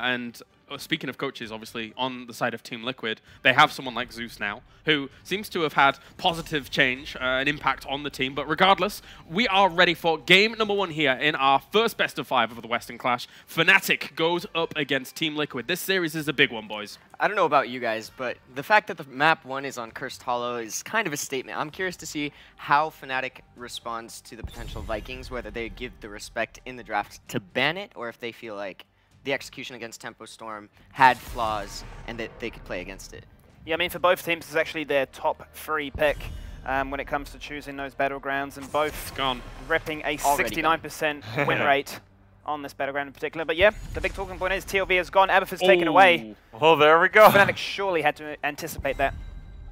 And speaking of coaches, obviously, on the side of Team Liquid, they have someone like Zeus now, who seems to have had positive change, an impact on the team. But regardless, we are ready for game number 1 here in our first best of 5 of the Western Clash. Fnatic goes up against Team Liquid. This series is a big one, boys. I don't know about you guys, but the fact that the map 1 is on Cursed Hollow is kind of a statement. I'm curious to see how Fnatic responds to the potential Vikings, whether they give the respect in the draft to ban it, or if they feel like the execution against Tempo Storm had flaws and that they could play against it. Yeah, I mean, for both teams, it's actually their top 3 pick when it comes to choosing those battlegrounds, and both repping a 69% win rate on this battleground in particular. But yeah, the big talking point is TLV has gone, Abathur's taken away. Well, there we go. Fnatic surely had to anticipate that.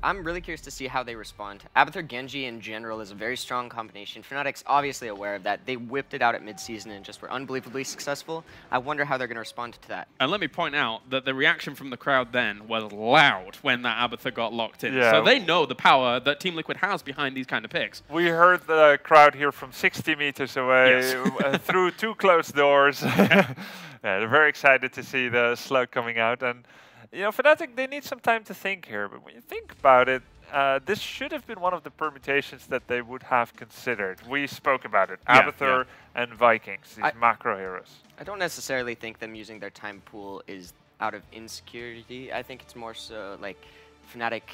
I'm really curious to see how they respond. Abathur Genji in general is a very strong combination. Fnatic's obviously aware of that. They whipped it out at mid-season and just were unbelievably successful. I wonder how they're going to respond to that. And let me point out that the reaction from the crowd then was loud when that Abathur got locked in. Yeah. So they know the power that Team Liquid has behind these kind of picks. We heard the crowd here from 60 meters away, through 2 closed doors. Yeah, they're very excited to see the slug coming out. And you know, Fnatic, they need some time to think here, but when you think about it, this should have been one of the permutations that they would have considered. We spoke about it, Abathur and Vikings, these macro heroes. I don't necessarily think them using their time pool is out of insecurity. I think it's more so like Fnatic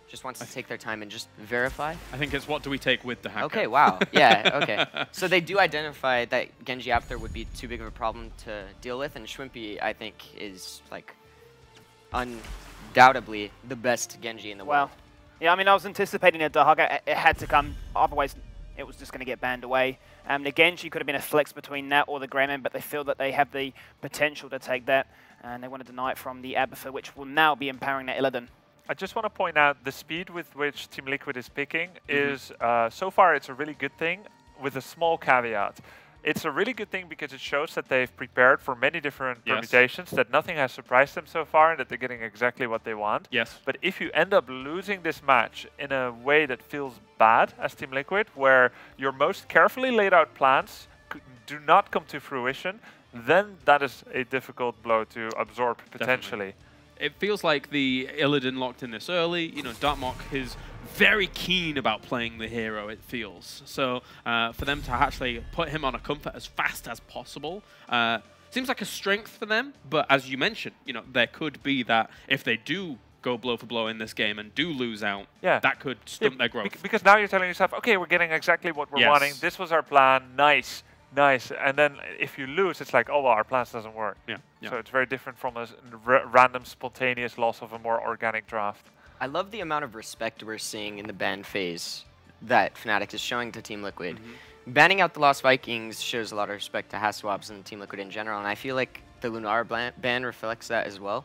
just wants to take their time and just verify. I think it's what do we take with the hacker. Okay, wow. Yeah, okay. So they do identify that Genji Abathur would be too big of a problem to deal with, and Schwimpy, I think, is like undoubtedly the best Genji in the world. Yeah, I mean, I was anticipating a Dahaka. It had to come, otherwise it was just going to get banned away. The Genji could have been a flex between that or the Greyman, but they feel that they have the potential to take that, and they want to deny it from the Abathur, which will now be empowering that Illidan. I just want to point out the speed with which Team Liquid is picking is, so far, it's a really good thing, with a small caveat. It's a really good thing because it shows that they've prepared for many different permutations, that nothing has surprised them so far, and that they're getting exactly what they want. Yes. But if you end up losing this match in a way that feels bad as Team Liquid, where your most carefully laid out plans do not come to fruition, then that is a difficult blow to absorb potentially. Definitely. It feels like the Illidan locked in this early. You know, Dartmok is very keen about playing the hero, it feels. So for them to actually put him on a comfort as fast as possible seems like a strength for them. But as you mentioned, you know, there could be that if they do go blow for blow in this game and do lose out, that could stunt their growth. Because now you're telling yourself, okay, we're getting exactly what we're wanting. This was our plan. Nice. Nice. And then if you lose, it's like, oh, well, our plans doesn't work. So it's very different from a random, spontaneous loss of a more organic draft. I love the amount of respect we're seeing in the ban phase that Fnatic is showing to Team Liquid. Banning out the Lost Vikings shows a lot of respect to Haswabs and Team Liquid in general, and I feel like the Lunara ban reflects that as well.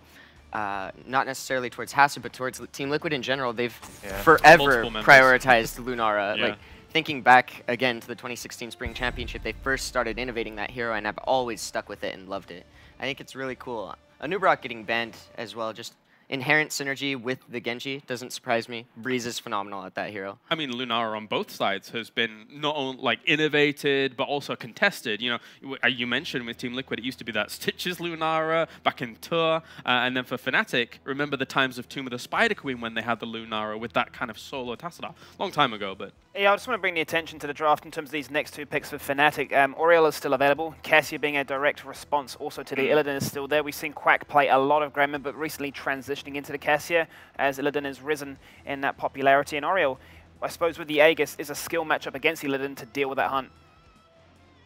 Not necessarily towards Hasu, but towards Team Liquid in general. They've forever prioritized Lunara. Like, thinking back again to the 2016 Spring Championship, they first started innovating that hero, and I've always stuck with it and loved it. I think it's really cool. Anubarak getting banned as well, just inherent synergy with the Genji doesn't surprise me. Breeze is phenomenal at that hero. I mean, Lunara on both sides has been not only like innovated, but also contested. You know, you mentioned with Team Liquid, it used to be that Stitches Lunara back in Tour, and then for Fnatic, remember the times of Tomb of the Spider Queen when they had the Lunara with that kind of solo Tassadar. Long time ago, but... Yeah, I just want to bring the attention to the draft in terms of these next 2 picks for Fnatic. Oriel is still available. Cassia being a direct response also to the Illidan is still there. We've seen Quack play a lot of Greyman, but recently transitioning into the Cassia as Illidan has risen in that popularity. And Oriel, I suppose with the Aegis, is a skill matchup against Illidan to deal with that hunt.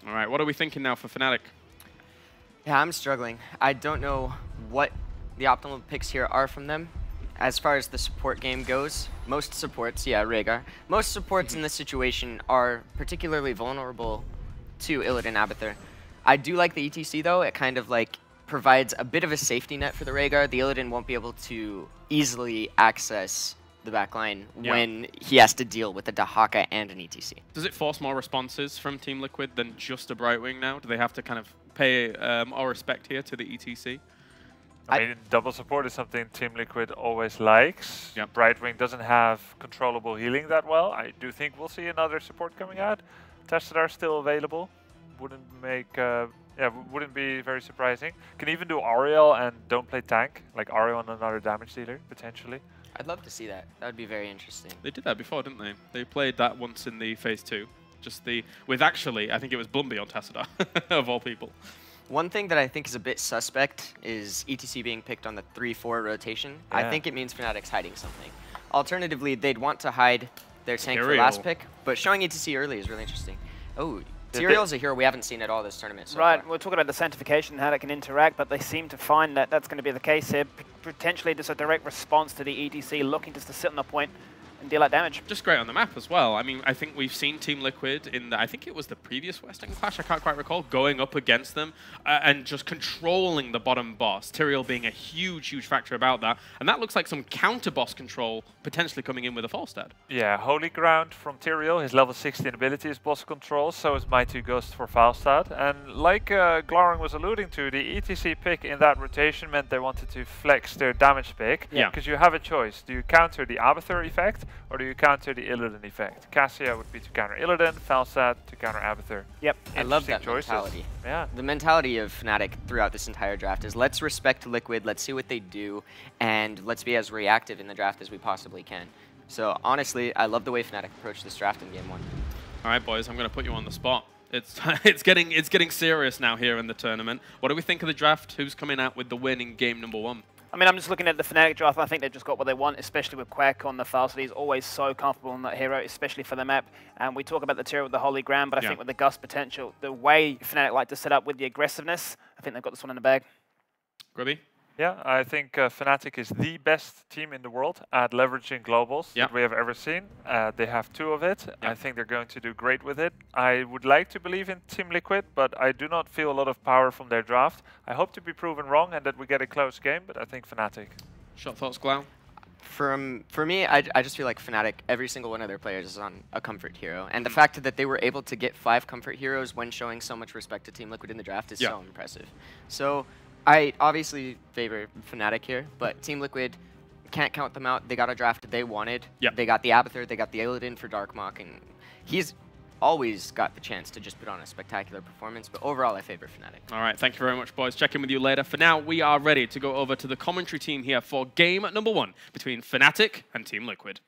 All right, what are we thinking now for Fnatic? Yeah, I'm struggling. I don't know what the optimal picks here are from them. As far as the support game goes, most supports, Rhaegar, most supports in this situation are particularly vulnerable to Illidan Abathur. I do like the ETC though. It kind of like provides a bit of a safety net for the Rhaegar. The Illidan won't be able to easily access the backline when he has to deal with a Dahaka and an ETC. Does it force more responses from Team Liquid than just a Brightwing now? Do they have to kind of pay more respect here to the ETC? I mean, double support is something Team Liquid always likes. Brightwing doesn't have controllable healing that well. I do think we'll see another support coming out. Tassadar still available. Wouldn't make Yeah, wouldn't be very surprising. Can even do Ariel and don't play tank, like Ariel and another damage dealer, potentially. I'd love to see that. That would be very interesting. They did that before, didn't they? They played that once in the phase 2. Just with actually, I think it was Blumby on Tassadar, of all people. One thing that I think is a bit suspect is ETC being picked on the 3-4 rotation. Yeah. I think it means Fnatic's hiding something. Alternatively, they'd want to hide their tank for last pick, but showing ETC early is really interesting. Oh, Tyrael's a hero we haven't seen at all this tournament so Right, far. we're talking about the sanctification, how that can interact, but they seem to find that that's going to be the case here. Potentially just a direct response to the ETC, looking just to sit on the point and deal out damage. Just great on the map as well. I mean, I think we've seen Team Liquid in I think it was the previous Western Clash, I can't quite recall, going up against them and just controlling the bottom boss. Tyrael being a huge, huge factor about that. And that looks like some counter boss control potentially coming in with a Falstad. Yeah, Holy Ground from Tyrael, his level 16 ability is boss control, so is Mighty Ghost for Falstad. And like Glaring was alluding to, the ETC pick in that rotation meant they wanted to flex their damage pick. Yeah. Because you have a choice. Do you counter the Abathur effect, or do you counter the Illidan effect? Cassia would be to counter Illidan, Falstad to counter Abathur. Yep. I love that Interesting choices. mentality. Yeah. The mentality of Fnatic throughout this entire draft is let's respect Liquid, let's see what they do, and let's be as reactive in the draft as we possibly can. So honestly, I love the way Fnatic approached this draft in Game 1. All right, boys, I'm going to put you on the spot. It's getting serious now here in the tournament. What do we think of the draft? Who's coming out with the win in game number 1? I mean, I'm just looking at the Fnatic draft. I think they've just got what they want, especially with Quack on the Falstad. He's always so comfortable on that hero, especially for the map. And we talk about the tier with the Holy Ground, but I think with the Gust potential, the way Fnatic like to set up with the aggressiveness, I think they've got this one in the bag. Grubby? Yeah, I think Fnatic is the best team in the world at leveraging globals that we have ever seen. They have 2 of it. I think they're going to do great with it. I would like to believe in Team Liquid, but I do not feel a lot of power from their draft. I hope to be proven wrong and that we get a close game, but I think Fnatic. Shot thoughts, Glau? For me, I just feel like Fnatic, every single one of their players is on a comfort hero. And the fact that they were able to get 5 comfort heroes when showing so much respect to Team Liquid in the draft is so impressive. So I obviously favor Fnatic here, but Team Liquid can't count them out. They got a draft they wanted. They got the Abathur, they got the Illidan for Darkmok, and he's always got the chance to just put on a spectacular performance, but overall I favor Fnatic. All right, thank you very much, boys. Check in with you later. For now, we are ready to go over to the commentary team here for game number 1 between Fnatic and Team Liquid.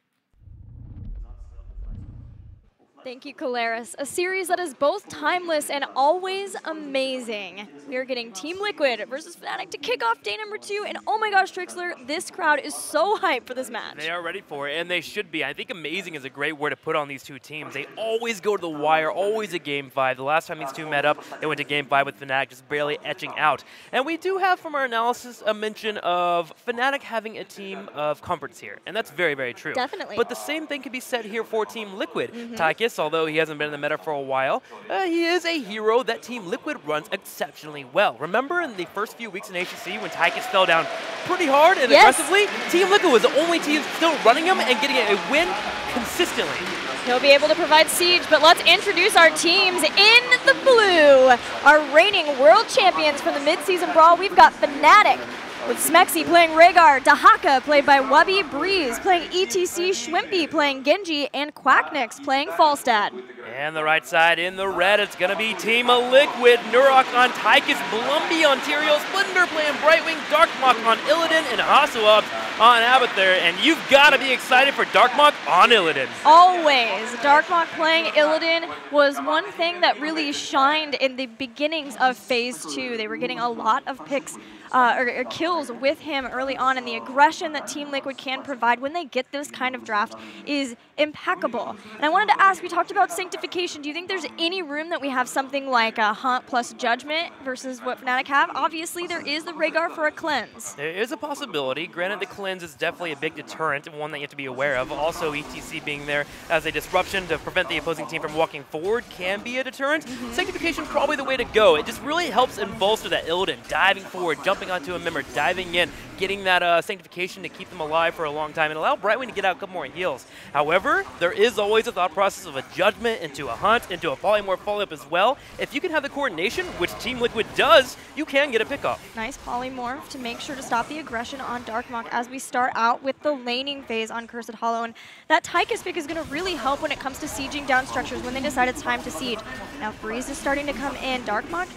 Thank you, Caleris. A series that is both timeless and always amazing. We are getting Team Liquid versus Fnatic to kick off day number 2, and oh my gosh, Trixler, this crowd is so hyped for this match. They are ready for it, and they should be. I think amazing is a great word to put on these two teams. They always go to the wire, always a Game 5. The last time these two met up, they went to Game 5 with Fnatic, just barely etching out. And we do have, from our analysis, a mention of Fnatic having a team of comforts here, and that's very, very true. Definitely. But the same thing can be said here for Team Liquid. Tychus, although he hasn't been in the meta for a while, he is a hero that Team Liquid runs exceptionally well. Remember in the first few weeks in HGC when Tychus fell down pretty hard and aggressively? Team Liquid was the only team still running him and getting a win consistently. He'll be able to provide siege, but let's introduce our teams. In the blue, our reigning world champions from the mid-season brawl, we've got Fnatic, with Smexy playing Rhaegar, Dahaka played by Wubby, Breeze playing ETC, Schwimpy playing Genji, and Quacknix playing Falstad. And the right side in the red, it's going to be Team Liquid. Nurok on Tychus, Blumby on Tyrael, Splendor playing Brightwing, Darkmok on Illidan, and Hasuab on Abathur. And you've got to be excited for Darkmok on Illidan. Always. Darkmok playing Illidan was one thing that really shined in the beginnings of Phase 2. They were getting a lot of picks or kills with him early on, and the aggression that Team Liquid can provide when they get this kind of draft is impeccable. And I wanted to ask, we talked about sanctification. Do you think there's any room that we have something like a Hunt plus Judgment versus what Fnatic have? Obviously, there is the Rhaegar for a cleanse. There is a possibility. Granted, the cleanse is definitely a big deterrent, and one that you have to be aware of. Also, ETC being there as a disruption to prevent the opposing team from walking forward can be a deterrent. Sanctification is probably the way to go. It just really helps and bolster that Illidan, diving forward, jumping onto a member, diving in, getting that sanctification to keep them alive for a long time and allow Brightwing to get out a couple more heals. However, there is always a thought process of a Judgment into a Hunt, into a Polymorph follow-up as well. If you can have the coordination, which Team Liquid does, you can get a pickup. Nice Polymorph to make sure to stop the aggression on Darkmok as we start out with the laning phase on Cursed Hollow. And that Tychus pick is going to really help when it comes to sieging down structures when they decide it's time to siege. Now Breeze is starting to come in. Darkmok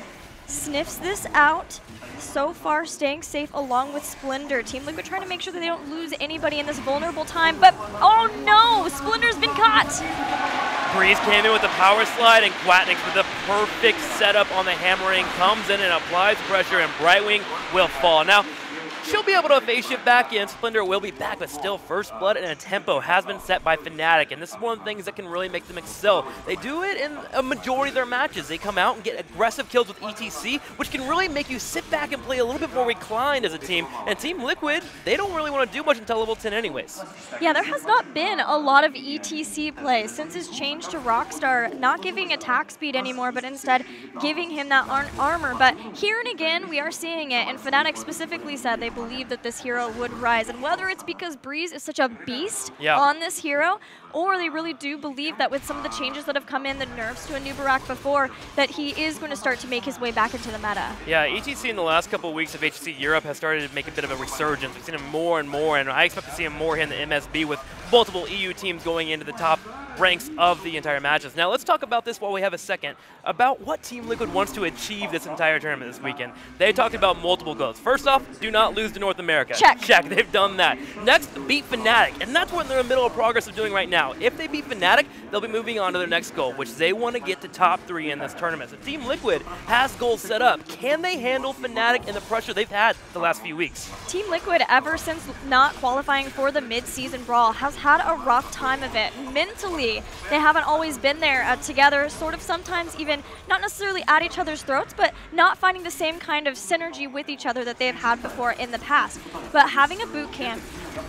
sniffs this out. So far, staying safe along with Splendor. Team Liquid trying to make sure that they don't lose anybody in this vulnerable time, but oh no! Splender's been caught! Breeze came in with the power slide, and Quatnix with the perfect setup on the hammering comes in and applies pressure, and Brightwing will fall. Now, she'll be able to phase shift back in. Splendor will be back, but still first blood and a tempo has been set by Fnatic, and this is one of the things that can really make them excel. They do it in a majority of their matches. They come out and get aggressive kills with ETC, which can really make you sit back and play a little bit more reclined as a team. And Team Liquid, they don't really want to do much until level 10 anyways. Yeah, there has not been a lot of ETC play since his change to Rockstar, not giving attack speed anymore, but instead giving him that armor. But here and again, we are seeing it, and Fnatic specifically said they believe that this hero would rise. And whether it's because Breeze is such a beast on this hero, or they really do believe that with some of the changes that have come in, the nerfs to a new Barak before, that he is going to start to make his way back into the meta. Yeah, ETC in the last couple of weeks of HGC Europe has started to make a bit of a resurgence. We've seen him more and more, and I expect to see him more here in the MSB with multiple EU teams going into the top ranks of the entire matches. Now let's talk about this while we have a second, about what Team Liquid wants to achieve this entire tournament this weekend. They talked about multiple goals. First off, do not lose to North America. Check. Check, they've done that. Next, beat Fnatic, and that's what they're in the middle of progress of doing right now. If they beat Fnatic, they'll be moving on to their next goal, which they want to get to top 3 in this tournament. So Team Liquid has goals set up. Can they handle Fnatic and the pressure they've had the last few weeks? Team Liquid, ever since not qualifying for the mid-season brawl, has had a rough time of it. Mentally, they haven't always been there together, sort of sometimes even not necessarily at each other's throats, but not finding the same kind of synergy with each other that they've had before in the past. But having a boot camp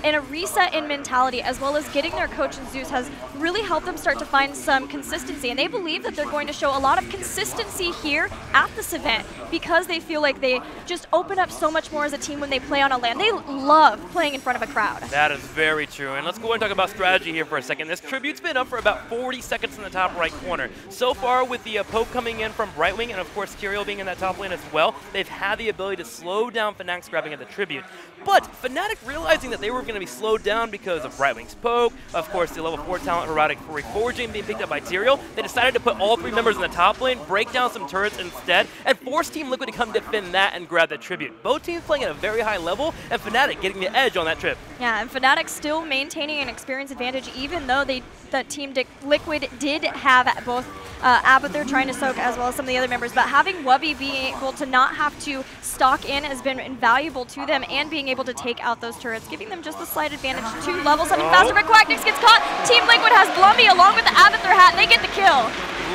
and a reset in mentality, as well as getting their coach in Zeus, has really helped them start to find some consistency. And they believe that they're going to show a lot of consistency here at this event because they feel like they just open up so much more as a team when they play on a LAN. They love playing in front of a crowd. That is very true. And let's go and talk about strategy here for a second. This tribute's been up for about 40 seconds in the top right corner. So far, with the poke coming in from Brightwing, and of course Kyriel being in that top lane as well, they've had the ability to slow down Fnatic's grabbing at the tribute. But Fnatic, realizing that they were going to be slowed down because of Brightwing's poke, of course the level 4 talent Heroic Reforging being picked up by Tyrael, they decided to put all 3 members in the top lane, break down some turrets instead, and force Team Liquid to come defend that and grab that tribute. Both teams playing at a very high level, and Fnatic getting the edge on that trip. Yeah, and Fnatic still maintaining an experience advantage, even though that Team Liquid did have both Abathur trying to soak as well as some of the other members, but having Wubby being able to not have to stock in has been invaluable to them, and being able to take out those turrets, giving them just a slight advantage to level 7 faster, but Quacknix gets caught. Team Liquid has Blumby along with the Abathur hat, and they get the kill.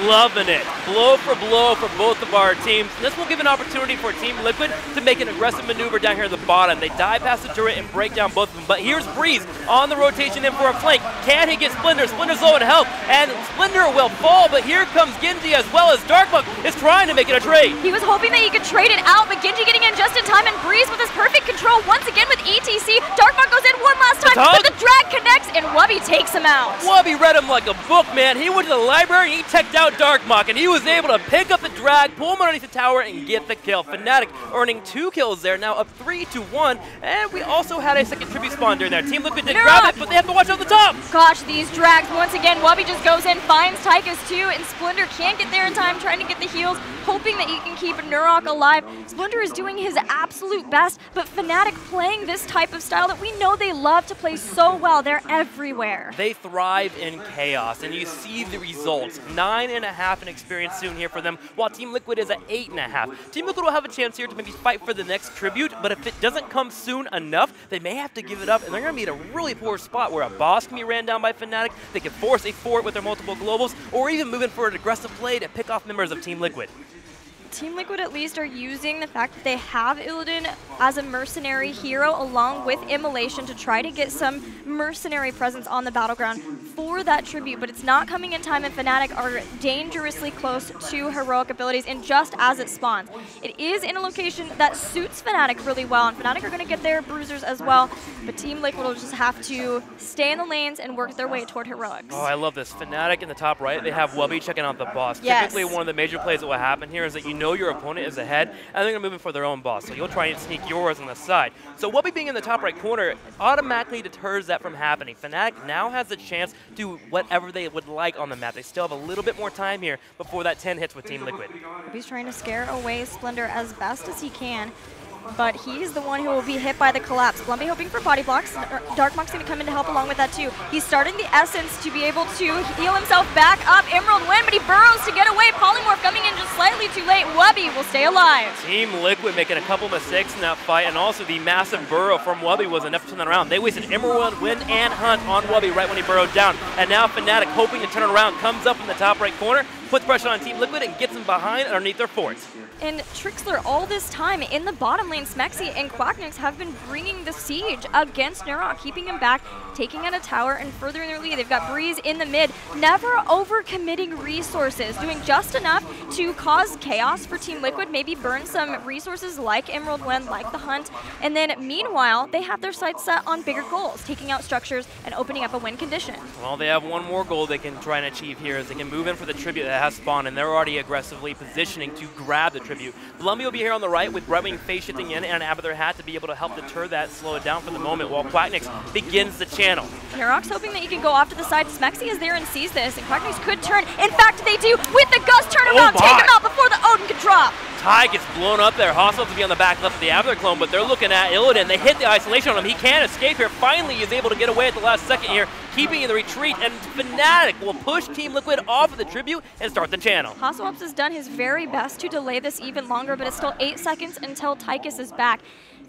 Loving it. Blow for both of our teams. This will give an opportunity for Team Liquid to make an aggressive maneuver down here at the bottom. They dive past the turret and break down both of them. But here's Breeze on the rotation in for a flank. Can he get Splendor? Splendor's low in health, and Splendor will fall, but here comes Genji as well as Darkmonk is trying to make it a trade. He was hoping that he could trade it out, but Genji getting in just in time, and Breeze with his perfect control once again with ETC. Darkmonk goes in one last time, but the drag connects, and Wubby takes him out. Wubby read him like a book, man. He went to the library and he teched out Darkmonk, and he was able to pick up the drag, pull him underneath the tower, and get the kill. Fnatic earning 2 kills there, now up 3-1, and we also had a second tribute spawn during there. Team Liquid did grab it, but they have to watch out the top. Gosh, these drags, once again, Wubby just goes in, finds Tychus too, and Splendor can't get there in time, trying to get the heals, hoping that he can keep Nurok alive. Splendor is doing his absolute best, but Fnatic playing this type of style that we know they love to play so well. They're everywhere. They thrive in chaos, and you see the results. 9.5 in experience soon here for them, while Team Liquid is at 8.5. Team Liquid will have a chance here to maybe fight for the next tribute, but if it doesn't come soon enough, they may have to give it up, and they're going to be in a really poor spot where a boss can be ran down by Fnatic, they can force a fort with their multiple globals, or even move in for an aggressive play to pick off members of Team Liquid. Team Liquid at least are using the fact that they have Illidan as a mercenary hero along with Immolation to try to get some mercenary presence on the battleground for that tribute, but it's not coming in time, and Fnatic are dangerously close to heroic abilities, and just as it spawns. It is in a location that suits Fnatic really well, and Fnatic are going to get their bruisers as well, but Team Liquid will just have to stay in the lanes and work their way toward heroics. Oh, I love this. Fnatic in the top right, they have Wubby checking out the boss. Yes. Typically one of the major plays that will happen here is that you know know your opponent is ahead, and they're going to move in for their own boss. So you'll try and sneak yours on the side. So Wubby being in the top right corner automatically deters that from happening. Fnatic now has the chance to do whatever they would like on the map. They still have a little bit more time here before that 10 hits with Team Liquid. He's trying to scare away Splendor as best as he can, but he's the one who will be hit by the collapse. Blumby hoping for body blocks. Darkmonk's going to come in to help along with that too. He's starting the Essence to be able to heal himself back up. Emerald win, but he burrows to get away. Polymorph coming in just slightly too late. Wubby will stay alive. Team Liquid making a couple mistakes in that fight, and also the massive burrow from Wubby was enough to turn that around. They wasted Emerald, Win, and Hunt on Wubby right when he burrowed down. And now Fnatic hoping to turn it around, comes up in the top right corner, puts pressure on Team Liquid, and gets them behind underneath their fort. And Trixler, all this time in the bottom lane, Smexy and Quacknix have been bringing the siege against Nurok, keeping him back, taking out a tower, and furthering their lead. They've got Breeze in the mid, never overcommitting resources, doing just enough to cause chaos for Team Liquid, maybe burn some resources like Emerald Wen, like the Hunt, and then meanwhile, they have their sights set on bigger goals, taking out structures and opening up a win condition. Well, they have one more goal they can try and achieve here, is they can move in for the tribute that has spawned, and they're already aggressively positioning to grab the tribute. Blumby will be here on the right with Brightwing phase shifting in and an Abathur hat to be able to help deter that, slow it down for the moment, while Quacknix begins the channel. Nurok's hoping that he can go off to the side. Smexy is there and sees this, and Quacknix could turn. In fact, they do with the Gust turnaround, take him out before the Odin can drop. Ty gets blown up there. Hostile to be on the back left of the Abathur clone, but they're looking at Illidan. They hit the isolation on him. He can't escape here. Finally, he's able to get away at the last second here, keeping in the retreat, and Fnatic will push Team Liquid off of the tribute and start the channel. Hasselhoff has done his very best to delay this even longer, but it's still 8 seconds until Tychus is back.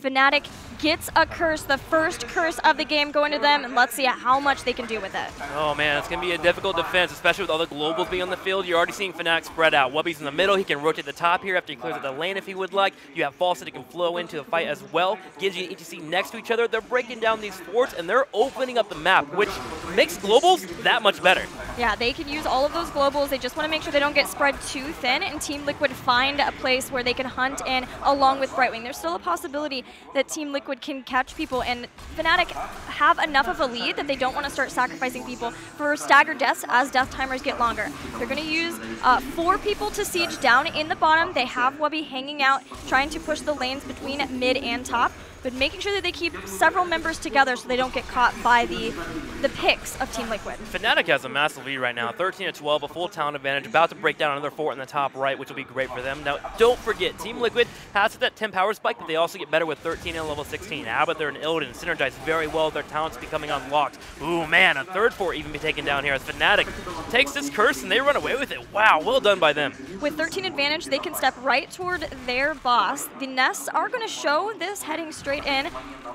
Fnatic gets a curse, the first curse of the game going to them, and let's see how much they can do with it. Oh man, it's going to be a difficult defense, especially with all the globals being on the field. You're already seeing Fnatic spread out. Wubby's in the middle, he can rotate the top here after he clears out the lane if he would like. You have False that can flow into the fight as well. Genji and HGC next to each other. They're breaking down these forts and they're opening up the map, which makes globals that much better. Yeah, they can use all of those globals. They just want to make sure they don't get spread too thin, and Team Liquid find a place where they can hunt in along with Brightwing. There's still a possibility that Team Liquid can catch people, and Fnatic have enough of a lead that they don't want to start sacrificing people for staggered deaths as death timers get longer. They're going to use 4 people to siege down in the bottom. They have Wubby hanging out, trying to push the lanes between mid and top, but making sure that they keep several members together so they don't get caught by the picks of Team Liquid. Fnatic has a massive lead right now, 13-12, a full talent advantage, about to break down another fort in the top right, which will be great for them. Now, don't forget, Team Liquid has that 10 power spike, but they also get better with 13 and level 16. Abathur and Illidan synergize very well with their talents becoming unlocked. Ooh, man, a third fort even be taken down here as Fnatic takes this curse and they run away with it. Wow, well done by them. With 13 advantage, they can step right toward their boss. The Nests are going to show this heading straight in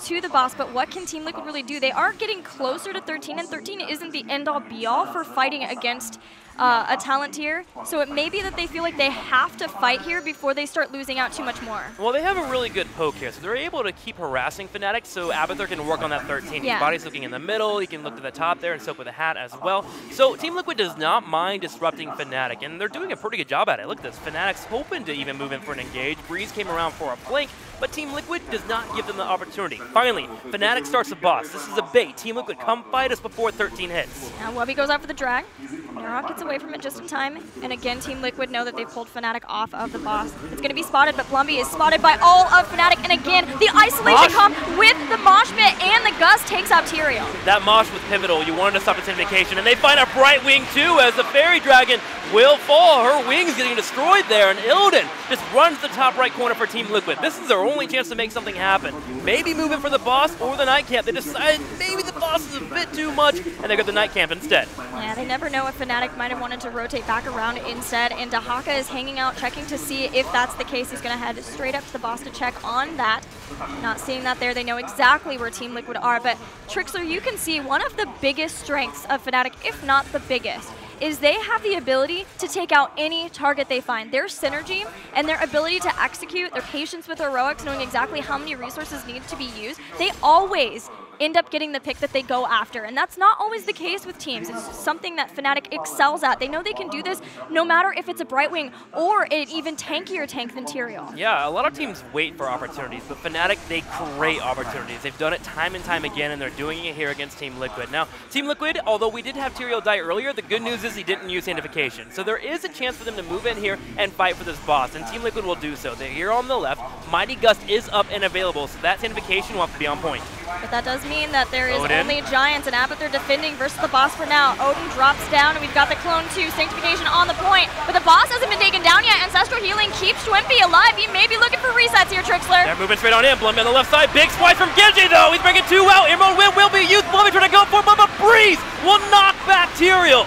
to the boss, but what can Team Liquid really do? They are getting closer to 13, and 13 isn't the end-all be-all for fighting against a talent tier, so it may be that they feel like they have to fight here before they start losing out too much more. Well, they have a really good poke here, so they're able to keep harassing Fnatic, so Abathur can work on that 13. Yeah. His body's looking in the middle, he can look to the top there and soak with a hat as well. So Team Liquid does not mind disrupting Fnatic, and they're doing a pretty good job at it. Look at this, Fnatic's hoping to even move in for an engage. Breeze came around for a flank, but Team Liquid does not give them the opportunity. Finally, Fnatic starts the boss. This is a bait. Team Liquid, come fight us before 13 hits. Now Wubby goes out for the drag. Nurok gets away from it just in time. And again, Team Liquid know that they've pulled Fnatic off of the boss. It's going to be spotted, but Blumby is spotted by all of Fnatic. And again, the isolation comp with the mosh pit and the Gust takes out Tyrael. That mosh was pivotal. You wanted to stop its invocation, and they find a Brightwing too as the Fairy Dragon will fall. Her wings getting destroyed there, and Illidan just runs the top right corner for Team Liquid. This is their only chance to make something happen. Maybe move in for the boss or the Night Camp. They decided maybe the boss is a bit too much, and they got the Night Camp instead. Yeah, they never know if Fnatic might have wanted to rotate back around instead, and Dahaka is hanging out, checking to see if that's the case. He's going to head straight up to the boss to check on that. Not seeing that there, they know exactly where Team Liquid are, but Trixler, you can see one of the biggest strengths of Fnatic, if not the biggest, is they have the ability to take out any target they find. Their synergy and their ability to execute, their patience with heroics, knowing exactly how many resources need to be used, they always end up getting the pick that they go after. And that's not always the case with teams. It's something that Fnatic excels at. They know they can do this no matter if it's a Brightwing or an even tankier tank than Tyrael. Yeah, a lot of teams wait for opportunities, but Fnatic, they create opportunities. They've done it time and time again, and they're doing it here against Team Liquid. Now, Team Liquid, although we did have Tyrael die earlier, the good news is he didn't use Sanctification. So there is a chance for them to move in here and fight for this boss, and Team Liquid will do so. They're here on the left. Mighty Gust is up and available, so that Sanctification will have to be on point. But that does mean that there is Odin. only Giants and Abathur defending versus the boss for now. Odin drops down, and we've got the clone 2, Sanctification on the point. But the boss hasn't been taken down yet. Ancestral Healing keeps Schwimpy alive. He may be looking for resets here, Trixler. They're moving straight on in. Blumby on the left side. Big swipe from Genji, though. He's bringing 2 out. Emerald Wind will be used. Blumby trying to go for it, but Breeze will knock back Tyrael.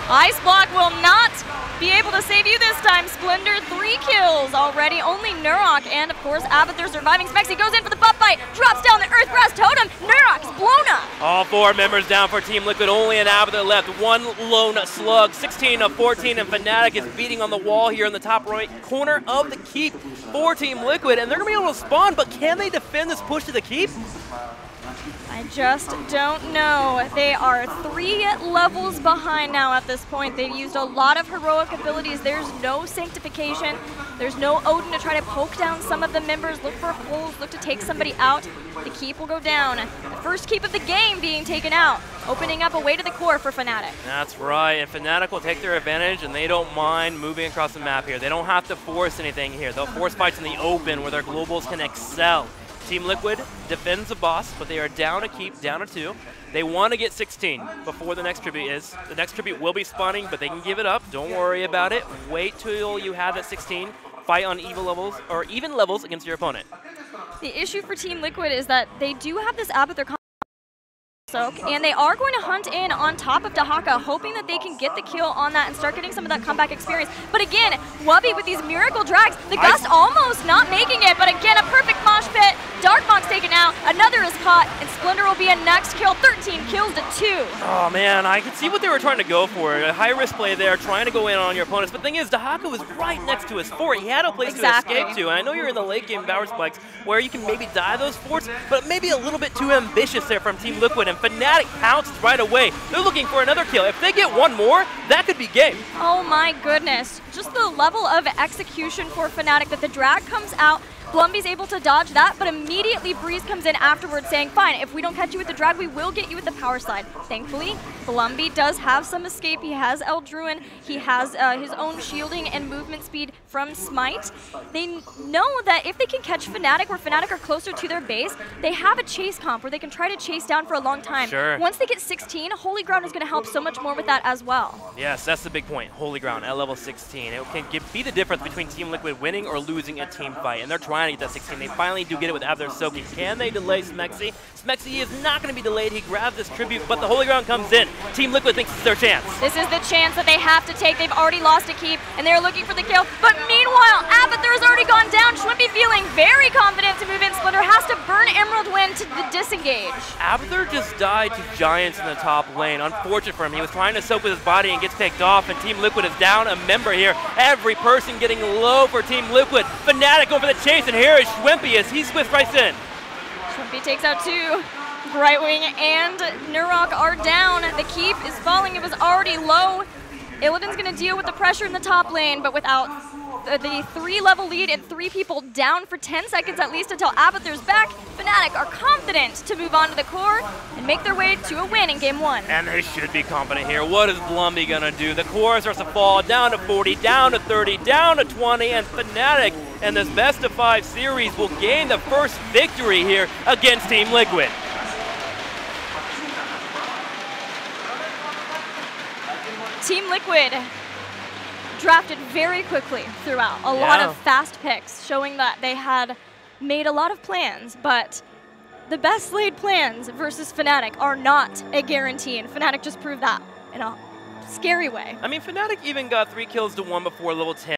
Ice Block will not be able to save you this time. Splendor, 3 kills already. Only Nurok and, of course, Abathur surviving. Smexy goes in for the buff fight, drops down the Earth Grass Totem. Nurok is blown up. All 4 members down for Team Liquid. Only an Abathur left. 1 lone slug. 16 of 14, and Fnatic is beating on the wall here in the top right corner of the keep for Team Liquid, and they're going to be able to spawn, but can they defend this push to the keep? I just don't know. They are 3 levels behind now at this point. They've used a lot of heroic abilities. There's no Sanctification. There's no Odin to try to poke down some of the members, look for holes, look to take somebody out. The keep will go down. The first keep of the game being taken out, opening up a way to the core for Fnatic. That's right, and Fnatic will take their advantage, and they don't mind moving across the map here. They don't have to force anything here. They'll force fights in the open where their globals can excel. Team Liquid defends the boss, but they are down a keep, down a 2. They want to get 16 before the next tribute is. The next tribute will be spawning, but they can give it up. Don't worry about it. Wait till you have that 16. Fight on even levels against your opponent. The issue for Team Liquid is that they do have this Abathur and they are going to hunt in on top of Dahaka, hoping that they can get the kill on that and start getting some of that comeback experience. But again, Wubby with these miracle drags, the Gust almost not making it, but again, a perfect mosh pit. Darkmonk's taken out, another is caught, and Splendor will be a next kill, 13 kills to 2. Oh man, I could see what they were trying to go for. A high-risk play there, trying to go in on your opponents. But the thing is, Dahaka was right next to his fort. He had a place to escape to, and I know you're in the late game Bower Spikes, where you can maybe die those forts, but maybe a little bit too ambitious there from Team Liquid, and Fnatic pounces right away. They're looking for another kill. If they get one more, that could be game. Oh my goodness. Just the level of execution for Fnatic that the drag comes out. Blumby's able to dodge that, but immediately Breeze comes in afterwards saying, fine, if we don't catch you with the drag, we will get you with the power slide. Thankfully, Blumby does have some escape. He has Eldruin. He has his own shielding and movement speed from Smite. They know that if they can catch Fnatic, where Fnatic are closer to their base, they have a chase comp where they can try to chase down for a long time. Sure. Once they get 16, Holy Ground is going to help so much more with that as well. Yes, that's the big point. Holy Ground at level 16. It can be the difference between Team Liquid winning or losing a team fight, and they're trying to get that 16. They finally do get it with Abathur soaking. Can they delay Smexy? Smexy is not going to be delayed. He grabs this tribute, but the Holy Ground comes in. Team Liquid thinks it's their chance. This is the chance that they have to take. They've already lost a keep, and they're looking for the kill. But meanwhile, Abathur has already gone down. Schwimpy feeling very confident to move in. Splendor has to burn Emerald Wind to the disengage. Abathur just died to Giants in the top lane. Unfortunate for him. He was trying to soak with his body and gets picked off, and Team Liquid is down a member here. Every person getting low for Team Liquid. Fnatic going for the chase, and here is Schwimpy as he swifts right in. Schwimpy takes out 2. Brightwing and Nurok are down. The keep is falling. It was already low. Illidan's going to deal with the pressure in the top lane, but without the 3-level lead and 3 people down for 10 seconds at least until Abathur's back, Fnatic are confident to move on to the core and make their way to a win in Game 1. And they should be confident here. What is Blumby going to do? The core starts to fall down to 40, down to 30, down to 20, and Fnatic in this best-of-5 series will gain the first victory here against Team Liquid. Team Liquid drafted very quickly throughout. A lot of fast picks, showing that they had made a lot of plans, but the best laid plans versus Fnatic are not a guarantee, and Fnatic just proved that in a scary way. I mean, Fnatic even got 3 kills to 1 before level 10.